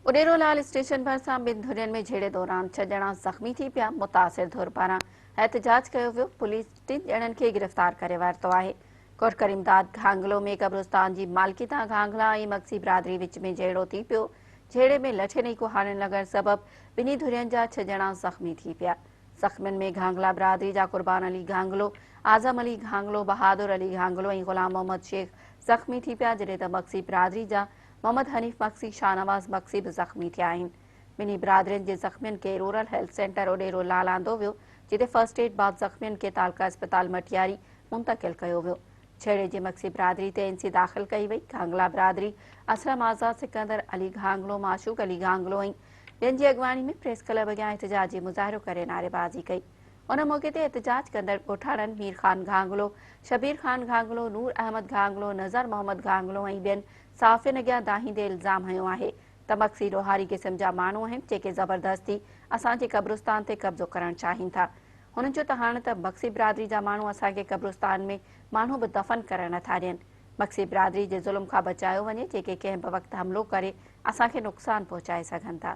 Uderolal station भरिसां ॿिनि धुरियुनि में झेड़े दौरान 6 ॼणा ज़ख़्मी थी पिया। मुतासिर धुर पारां एहतजाज कयो वियो। पुलिस 3 ॼणनि खे गिरफ़्तार करे वरितो आहे। कोट करीमदाद घांगलो में कब्रिस्तान जी मालकिता घांगला ऐं मक्सी बिरादरी विच में झेड़ो थी पियो। झेड़े में लठे नहीं कुहाड़नि लॻण सबबि ॿिन्ही धुरियुनि जा 6 ॼणा ज़ख़्मी थी पिया। ज़ख़्मियुनि में घांगला बिरादरी जा कुर्बान अली घांगलो, आज़म अली घांगलो, बहादुर अली घांगलो ऐं ग़ुलाम मोहम्मद शेख ज़ख़्मी थी पिया, जॾहिं त मक्सी बिरादरी जा मोहम्मद हनीफ़ मक्सी, शाहनवाज़ मक्सी भी ज़ख़्मी थिया आहिनि। ॿिन्ही बिरादरियुनि जे ज़ख़्मियुनि खे रूरल हेल्थ सेंटर उडेरोलाल आंदो वियो, जिते फर्स्ट एड बाद ज़ख़्मियुनि खे तालका अस्पताल मटियारी मुंतक़िल कयो वियो। छेड़े जी मक्सी बिरादरी ते एनसी दाख़िल कई वई। घांगला बिरादरी असलम आज़ाद, सिकंदर अली घांगलो, माशूक अली घांगलो ऐं ॿियनि जी अॻवानी में प्रेस क्लब अॻियां एहतजाजी मुज़ाहिरो करे नारेबाज़ी कई। उन मौक़े ते एहतजाज कंदड़ ॻोठाणनि मीर ख़ान घांगलो, शबीर ख़ान घांगलो, नूर अहमद घांगलो, नज़र मोहम्मद घांगलो ऐं ॿियनि साफ़ियुनि अॻियां दाहींदे इल्ज़ाम हयो आहे त मक्सी ॾोहारी क़िस्म जा माण्हू आहिनि, जेके ज़बरदस्ती असांजे क़ब्रिस्तान ते कब्ज़ो करणु चाहिनि था। हुननि चयो त हाणे त मक्सी बिरादरी जा माण्हू असांखे क़ब्रिस्तान में माण्हू बि दफ़न करणु नथा ॾियनि। मक्सी बिरादरी जे ज़ुल्म खां बचायो वञे, जेके कंहिं बि वक़्तु हमिलो करे असांखे नुक़सानु पहुचाए सघनि था।